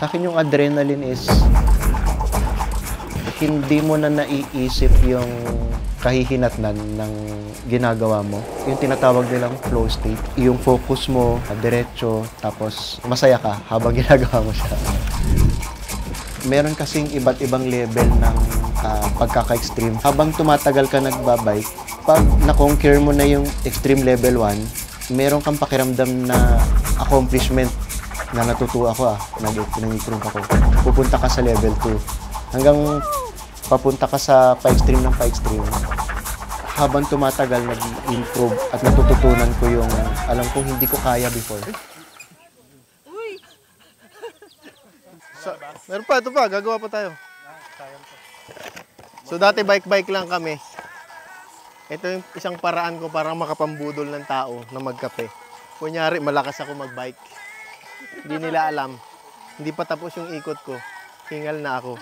Sa akin yung adrenaline is hindi mo na naiisip yung kahihinatnan ng ginagawa mo. Yung tinatawag nilang flow state. Yung focus mo, diretso, tapos masaya ka habang ginagawa mo siya. Meron kasing iba't ibang level ng pagkaka-extreme. Habang tumatagal ka nagbabike, pag na-conquer mo na yung extreme level 1, meron kang pakiramdam na accomplishment na natutuwa ako nag-improve ako. Pupunta ka sa level 2. Hanggang papunta ka sa pa-extreme ng pa-extreme. Habang tumatagal, nag-improve at natututunan ko yung alam kong hindi ko kaya before. Meron pa, ito pa, gagawa pa tayo. So dati bike-bike lang kami. Ito yung isang paraan ko para makapambudol ng tao na magkape. Kunyari, malakas ako mag-bike. Hindi nila alam. Hindi pa tapos yung ikot ko. Hingal na ako.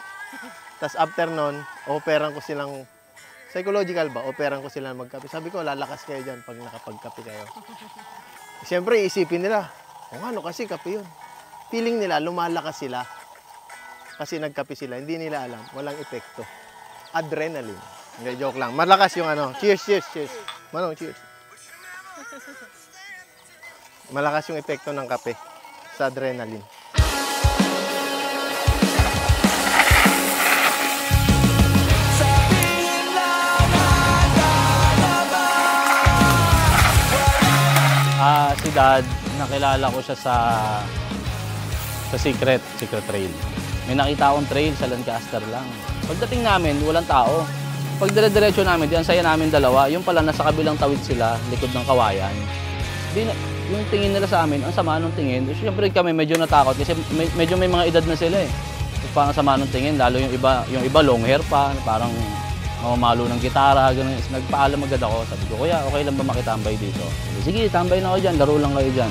Tapos after nun, operan ko silang, psychological ba? Operan ko silang magkape. Sabi ko, lalakas kayo dyan pag nakapagkape kayo. Siyempre, isipin nila, ano kasi kape yun. Feeling nila, lumalakas sila. Kasi nagkape sila. Hindi nila alam. Walang epekto. Adrenaline. Hindi, joke lang. Malakas yung Cheers, cheers, cheers. Manong, cheers. Malakas yung epekto ng kape sa adrenaline. Si Dad, nakilala ko siya sa Secret Trail. May nakita akong trail sa Lancaster lang. Pagdating namin, walang tao. Pag dire-diretso namin, ang saya namin dalawa, yung pala nasa kabilang tawid sila, likod ng kawayan. Yung tingin nila sa amin, ang sama ng tingin. Siyempre kami medyo natakot kasi medyo may mga edad na sila eh. Parang sama ng tingin, lalo yung iba long hair pa, parang mamamalo ng gitara, gano'n. Nagpaalam agad ako. Sabi ko, kuya, okay lang ba makitambay dito? Sabi, sige, tambay na kayo dyan, laro lang kayo dyan.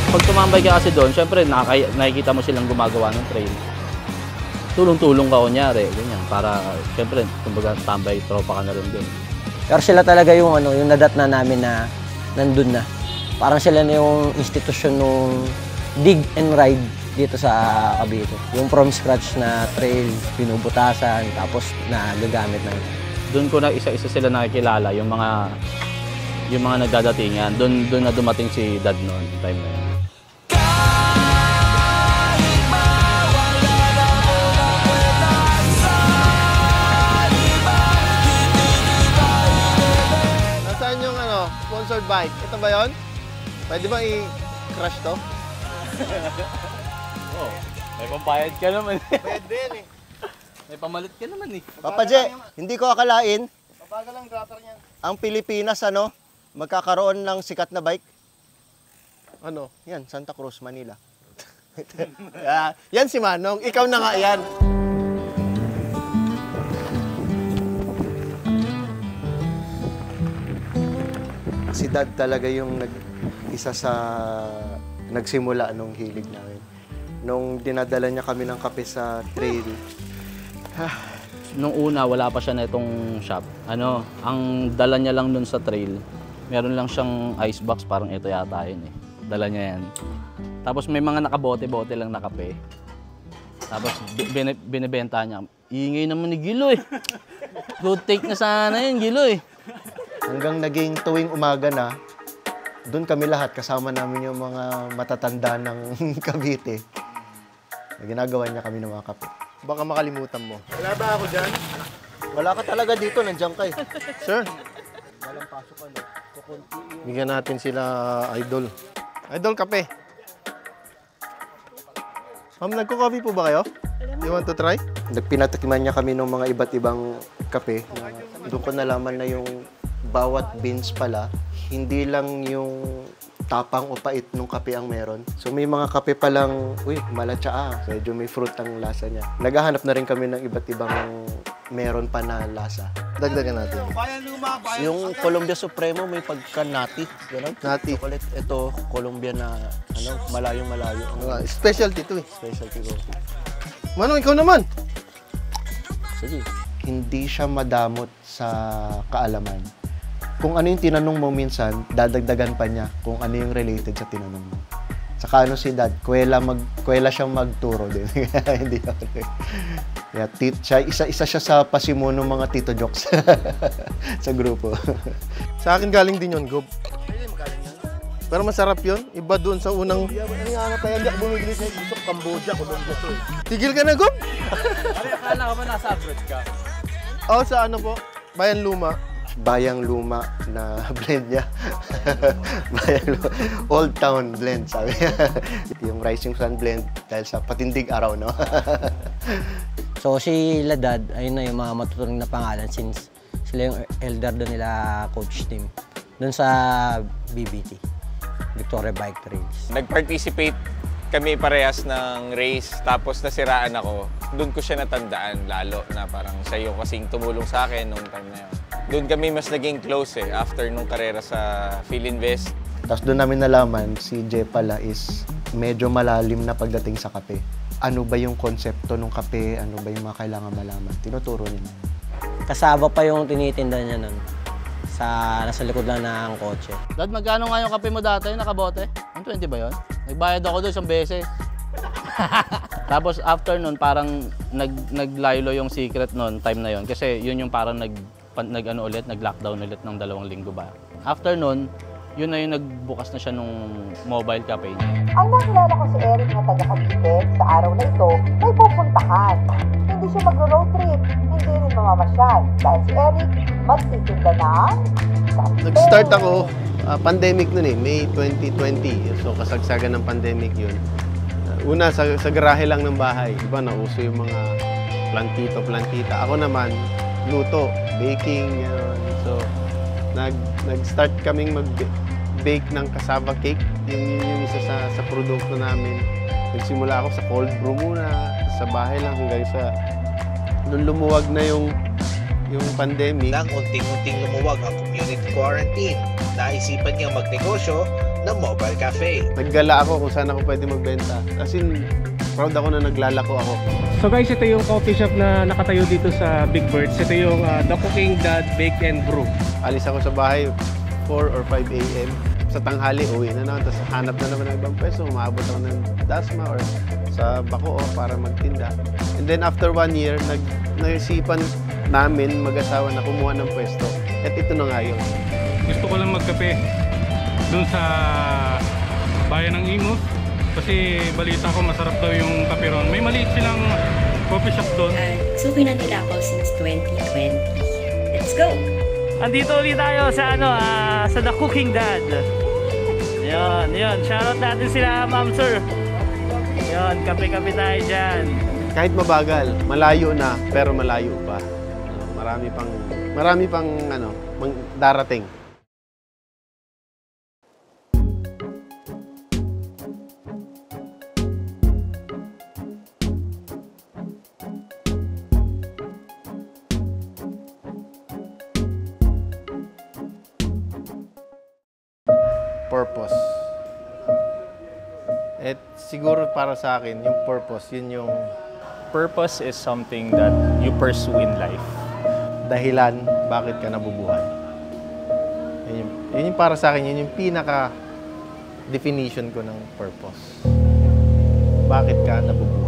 Pag tumambay ka kasi doon, syempre nakikita mo silang gumagawa ng trail. Tulong-tulong ka kunyari, ganyan. Para, syempre, kumbaga tambay, tropa ka na rin doon. Pero sila talaga yung nadatna namin na nandun na. Parang sila na yung institusyon nung dig and ride dito sa Cavite. Yung from scratch na trail, binubutasan, tapos nagagamit na. Doon ko na isa-isa sila nakikilala, yung mga nagdadatingan. Doon na dumating si Dad noon, time na yun. Nasaan yung sponsored bike? Ito ba yun? Pwede ba i-crush to? Oh, may pambayad ka naman. Pwede yan eh. May pamalit ka naman eh. Papa Je, hindi ko akalain, Mabagal ang gutter niyan. ang Pilipinas magkakaroon ng sikat na bike. Yan, Santa Cruz, Manila. Yan si Manong. Ikaw na nga yan. Si Dad talaga yung isa sa nagsimula nung hilig namin. Nung dinadala niya kami ng kape sa trail. Nung una, wala pa siya na itong shop. Ang dala niya lang dun sa trail, meron lang siyang icebox, parang ito yata yun eh. Dala niya yan. Tapos may mga nakabote-bote lang na kape. Tapos binibenta niya. Ingay naman ni Gilo eh. Good take na sana yun, Gilo eh. Hanggang naging tuwing umaga na, doon kami lahat, kasama namin yung mga matatanda ng Cavite. Ginagawa niya kami ng mga kape. Baka makalimutan mo. Wala ba ako dyan? Wala ka talaga dito, nandiyan ka eh. Sir, Walang pasok kukunti yung... bigyan natin sila idol. Idol, kape. Ma'am, nagko-coffee po ba kayo? You want to try? Nagpinatikiman niya kami ng mga iba't ibang kape. Doon ko nalaman na yung bawat beans pala, hindi lang yung tapang o pait nung kape ang meron. So may mga kape palang, malatsa medyo may fruit ang lasa niya. Naghahanap na rin kami ng iba't ibang meron pa na lasa. Dagdagan natin. Yung Colombia Supremo may pagka-nati. Nati. Chocolate. Ito, Colombia na malayong-malayo. Specialty to eh. Specialty coffee. Manong, ikaw naman. Sige. Hindi siya madamot sa kaalaman. kung ano yung tinanong mo minsan, dadagdagan pa niya kung ano yung related sa tinanong mo. Saka ano si Dad, kwela siyang magturo din. Hindi ako. Kaya isa siya sa pasimuno mga tito jokes sa grupo. Sa akin galing din yun, Gob. Pero masarap yun. Iba doon sa unang... Ano nga na tayo, hindi ako bumibili sa gusto ko Cambodia, Colombia to eh. Tigil ka na, Gob! Akala ko ba nasa abroad ka? Oo, sa ano po? Bayan Luma. Bayang luma na blend niya. Old Town blend, sabi niya. Yung Rising Sun blend dahil sa patindig araw, no? So si Ladad, ayun na yung mga matuturing na pangalan since sila yung elder doon nila coach team. Doon sa BBT, Victoria Bike Trails. Nag-participate kami parehas ng race, tapos nasiraan ako. Doon ko siya natandaan lalo na parang siya yung kasing tumulong sa akin noong time na yun. Doon kami mas naging close after nung karera sa Philinvest. Tapos doon namin nalaman, si Jay pala is medyo malalim na pagdating sa kape. Ano ba yung konsepto ng kape? Ano ba yung mga kailangan malaman? Tinuturo niya. Kasaba pa yung tinitinda niya nun. Nasa likod lang ng kotse. Dad, magkano nga yung kape mo dati? Nakabote? 120 ba yun? Nagbayad ako doon isang beses. Tapos after nun, parang naglaylo yung secret nun, time na yun. Kasi yun yung parang nag-lockdown ulit ng 2 linggo ba. After nun, yun na yung nagbukas na siya nung mobile cafe niya. Ang nakilala ko si Eric na taga Cavite, sa araw na ito, may pupuntahan. Hindi siya mag-road trip, hindi rin mamamasyal. Dahil si Eric, magtitinda ng kape. Nag-start ako, pandemic nun May 2020. So kasagsagan ng pandemic yun. Una, sa garahe lang ng bahay. Iba, nauso yung mga plantita. Ako naman, luto, baking, yun. So, nag-start kaming mag-bake ng cassava cake. Yun yung isa sa produkto namin. Nagsimula ako sa cold brew muna, sa bahay lang hanggang sa nung lumuwag na yung pandemic. Nang unting-unting lumuwag ang community quarantine, naisipan niyang magnegosyo ng mobile cafe. Naggala ako kung saan ako pwede magbenta. As in, proud ako na naglalako ako. So guys, ito yung coffee shop na nakatayo dito sa Big Birds. Ito yung The Cooking Dad Bake and Brew. Alis ako sa bahay 4 or 5 a.m. Sa tanghali, uwi na naman. Tapos hanap na naman ng ibang pwesto. Umabot ako ng Dasma or sa Bacoor para magtinda. And then after 1 year, naisipan namin mag-asawa na kumuha ng pwesto. At ito na nga yun. Gusto ko lang magkape dun sa bayan ng Imus. Kasi balita ko masarap daw yung kape ron. May maliit silang coffee shop doon. Suki na nila ako since 2020. Let's go! Andito ulit tayo sa sa The Cooking Dad. Yun. Shoutout natin sila, Ma'am Sir. Yun, kape-kape tayo dyan. Kahit mabagal, malayo na, pero malayo pa. Marami pang darating. Purpose. At siguro para sa akin, yung purpose, yun yung Purpose is something that you pursue in life. dahilan bakit ka nabubuhay. Yun yung para sa akin, yun yung pinaka definition ko ng purpose. Bakit ka nabubuhay.